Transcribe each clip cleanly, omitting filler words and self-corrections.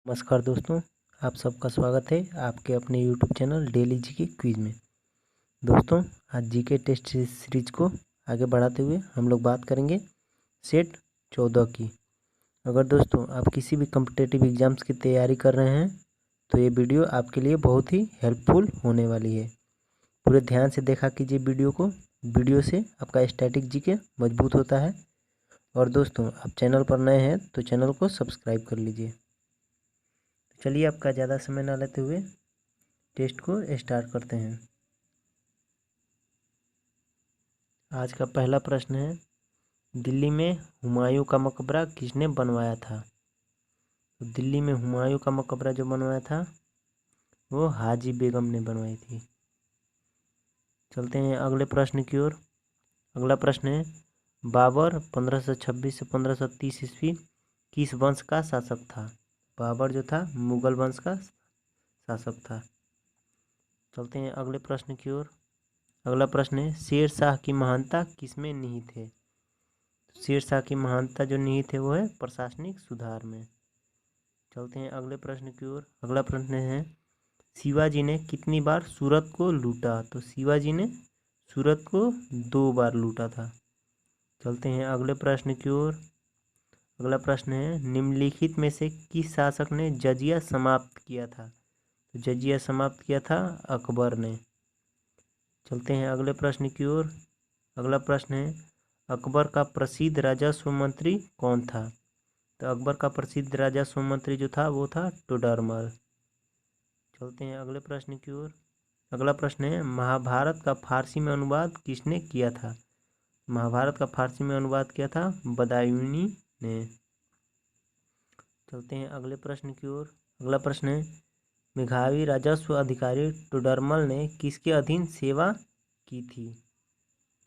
नमस्कार दोस्तों, आप सबका स्वागत है आपके अपने YouTube channel daily GK quiz में। दोस्तों, आज जीके टेस्ट सीरीज को आगे बढ़ाते हुए हम लोग बात करेंगे सेट 14 की। अगर दोस्तों आप किसी भी कॉम्पिटिटिव एग्जाम्स की तैयारी कर रहे हैं तो ये वीडियो आपके लिए बहुत ही हेल्पफुल होने वाली है। पूरे ध्यान से देखा कीजिए वीडियो को। वीडियो से आपका स्टैटिक जीके मजबूत होता है। और दोस्तों, आप चैनल पर नए हैं तो चैनल को सब्सक्राइब कर लीजिए। चलिए, आपका ज़्यादा समय ना लेते हुए टेस्ट को स्टार्ट करते हैं। आज का पहला प्रश्न है, दिल्ली में हुमायूं का मकबरा किसने बनवाया था? तो दिल्ली में हुमायूं का मकबरा जो बनवाया था वो हाजी बेगम ने बनवाई थी। चलते हैं अगले प्रश्न की ओर। अगला प्रश्न है, बाबर 1526 से 1530 ईस्वी किस वंश का शासक था? बाबर जो था मुगल वंश का शासक था। चलते हैं अगले प्रश्न की ओर। अगला प्रश्न है, शेर शाह की महानता किसमें निहित है? शेर शाह की महानता जो निहित है वो है प्रशासनिक सुधार में। चलते हैं अगले प्रश्न की ओर। अगला प्रश्न है, शिवाजी ने कितनी बार सूरत को लूटा? तो शिवाजी ने सूरत को 2 बार लूटा था। चलते हैं अगले प्रश्न की ओर। अगला प्रश्न है, निम्नलिखित में से किस शासक ने जजिया समाप्त किया था? तो जजिया समाप्त किया था अकबर ने। चलते हैं अगले प्रश्न की ओर। अगला प्रश्न है, अकबर का प्रसिद्ध राजस्व मंत्री कौन था? तो अकबर का प्रसिद्ध राजस्व मंत्री जो था वो था टोडरमल। चलते हैं अगले प्रश्न की ओर। अगला प्रश्न है, महाभारत का फारसी में अनुवाद किसने किया था? महाभारत का फारसी में अनुवाद किया था बदायूनी ने। चलते हैं अगले प्रश्न की ओर। अगला प्रश्न है, मेघावी राजस्व अधिकारी टोडरमल ने किसके अधीन सेवा की थी?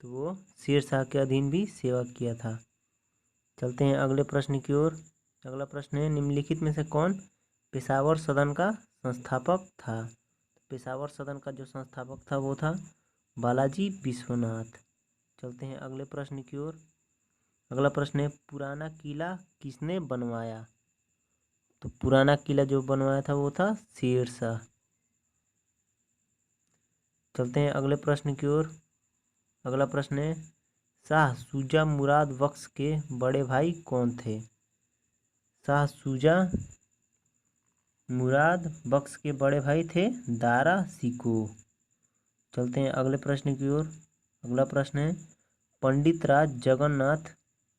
तो वो शेर शाह के अधीन भी सेवा किया था। चलते हैं अगले प्रश्न की ओर। अगला प्रश्न है, निम्नलिखित में से कौन पेशावर सदन का संस्थापक था? पेशावर सदन का जो संस्थापक था वो था बालाजी विश्वनाथ। चलते हैं अगले प्रश्न की ओर। अगला प्रश्न है, पुराना किला किसने बनवाया? तो पुराना किला जो बनवाया था वो था शेर शाह। चलते हैं अगले प्रश्न की ओर। अगला प्रश्न है, शाह शुजा मुराद बख्श के बड़े भाई कौन थे? शाह शुजा मुराद बख्श के बड़े भाई थे दारा शिको। चलते हैं अगले प्रश्न की ओर। अगला प्रश्न है, पंडित राज जगन्नाथ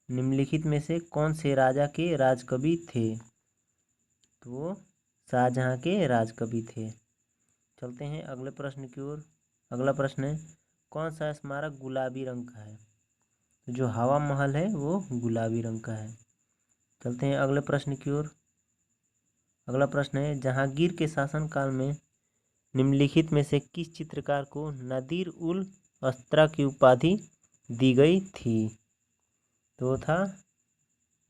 निम्नलिखित में से कौन से राजा के राजकवि थे? तो वो शाहजहां के राजकवि थे। चलते हैं अगले प्रश्न की ओर। अगला प्रश्न है, कौन सा स्मारक गुलाबी रंग का है? तो जो हवा महल है वो गुलाबी रंग का है। चलते हैं अगले प्रश्न की ओर। अगला प्रश्न है, जहांगीर के शासनकाल में निम्नलिखित में से किस चित्रकार को नादिर उल अस्त्रा की उपाधि दी गई थी? तो था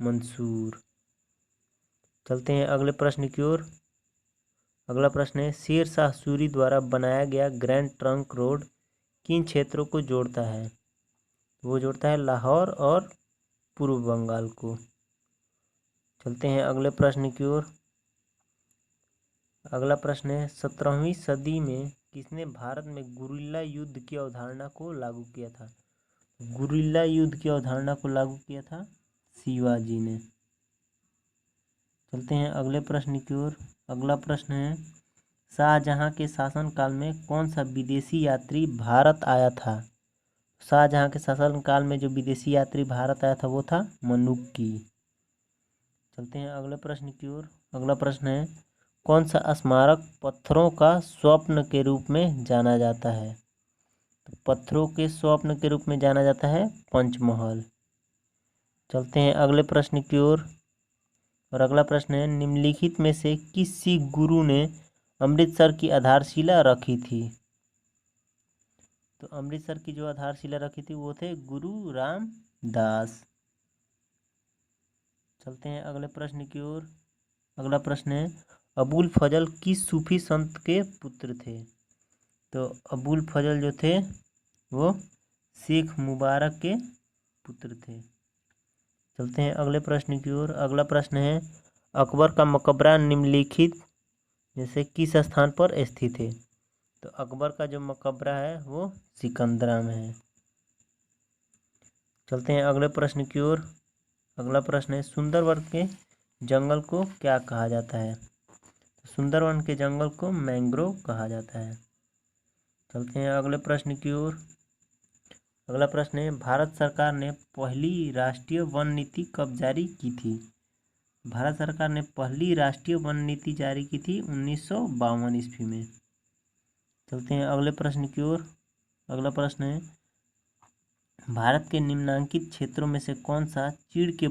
मंसूर। चलते हैं अगले प्रश्न की ओर। अगला प्रश्न है, शेर शाह सूरी द्वारा बनाया गया ग्रैंड ट्रंक रोड किन क्षेत्रों को जोड़ता है? वो जोड़ता है लाहौर और पूर्व बंगाल को। चलते हैं अगले प्रश्न की ओर। अगला प्रश्न है, 17वीं सदी में किसने भारत में गुरिल्ला युद्ध की अवधारणा को लागू किया था? गुरिल्ला युद्ध की अवधारणा को लागू किया था शिवाजी ने। चलते हैं अगले प्रश्न की ओर। अगला प्रश्न है, शाहजहां के शासनकाल में कौन सा विदेशी यात्री भारत आया था? शाहजहां के शासनकाल में जो विदेशी यात्री भारत आया था वो था मनुक्की। चलते हैं अगले प्रश्न की ओर। अगला प्रश्न है, कौन सा स्मारक पत्थरों का स्वप्न के रूप में जाना जाता है? तो पत्थरों के स्वप्न के रूप में जाना जाता है पंचमहल। चलते हैं अगले प्रश्न की ओर। और अगला प्रश्न है, निम्नलिखित में से किस सिख गुरु ने अमृतसर की आधारशिला रखी थी? तो अमृतसर की जो आधारशिला रखी थी वो थे गुरु रामदास। चलते हैं अगले प्रश्न की ओर। अगला प्रश्न है, अबुल फजल किस सूफी संत के पुत्र थे? तो अबुल फजल जो थे वो शेख मुबारक के पुत्र थे। चलते हैं अगले प्रश्न की ओर। अगला प्रश्न है, अकबर का मकबरा निम्नलिखित जैसे किस स्थान पर स्थित है? तो अकबर का जो मकबरा है वो सिकंदरा में है। चलते हैं अगले प्रश्न की ओर। अगला प्रश्न है सुंदरवन के जंगल को क्या कहा जाता है? सुंदरवन के जंगल को मैंग्रोव कहा जाता है। चलते हैं अगले प्रश्न की ओर। अगला प्रश्न है भारत सरकार ने पहली राष्ट्रीय वन नीति कब जारी की थी? भारत सरकार ने पहली राष्ट्रीय वन नीति जारी की थी 1952 ईस्वी में। चलते हैं अगले प्रश्न की ओर। अगला प्रश्न है भारत के निम्नलिखित क्षेत्रों में से कौन सा चीड़ के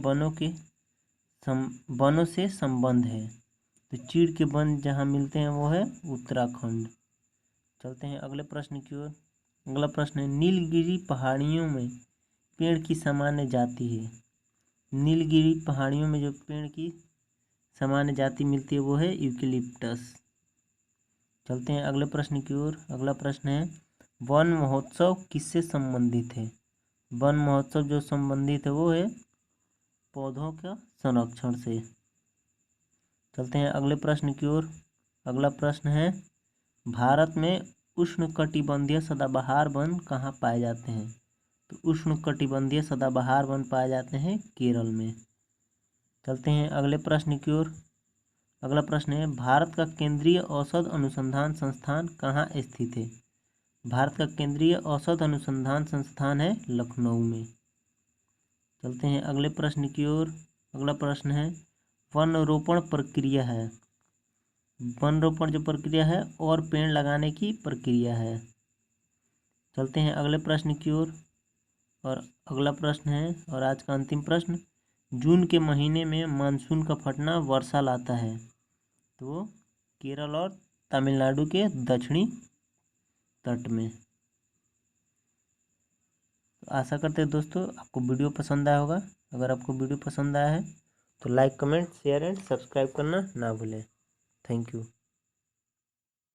वनों से संबंध है? तो चीड़ के वन जहाँ मिलते हैं वो है उत्तराखंड। चलते हैं अगले प्रश्न की ओर। अगला प्रश्न है नीलगिरी पहाड़ियों में पेड़ की सामान्य जाति है? नीलगिरी पहाड़ियों में जो पेड़ की सामान्य जाति मिलती है वो है यूकेलिप्टस। चलते हैं अगले प्रश्न की ओर। अगला प्रश्न है वन महोत्सव किससे संबंधित है? वन महोत्सव जो संबंधित है वो है पौधों का संरक्षण से। चलते हैं अगले प्रश्न की ओर। अगला प्रश्न है भारत में उष्णकटिबंधीय सदाबहार वन कहाँ पाए जाते हैं? तो उष्णकटिबंधीय सदाबहार वन पाए जाते हैं केरल में। चलते हैं अगले प्रश्न की ओर। अगला प्रश्न है भारत का केंद्रीय औषध अनुसंधान संस्थान कहाँ स्थित है? भारत का केंद्रीय औषध अनुसंधान संस्थान है लखनऊ में। चलते हैं अगले प्रश्न की ओर। अगला प्रश्न है वन रोपण प्रक्रिया है? वन रोपण जो प्रक्रिया है और पेड़ लगाने की प्रक्रिया है। चलते हैं अगले प्रश्न की ओर। और अगला प्रश्न है और आज का अंतिम प्रश्न जून के महीने में मानसून का फटना वर्षा लाता है तो केरल और तमिलनाडु के दक्षिणी तट में। तो आशा करते हैं दोस्तों आपको वीडियो पसंद आया होगा। अगर आपको वीडियो पसंद आया है तो like comment share and subscribe करना ना भूलें। Thank you.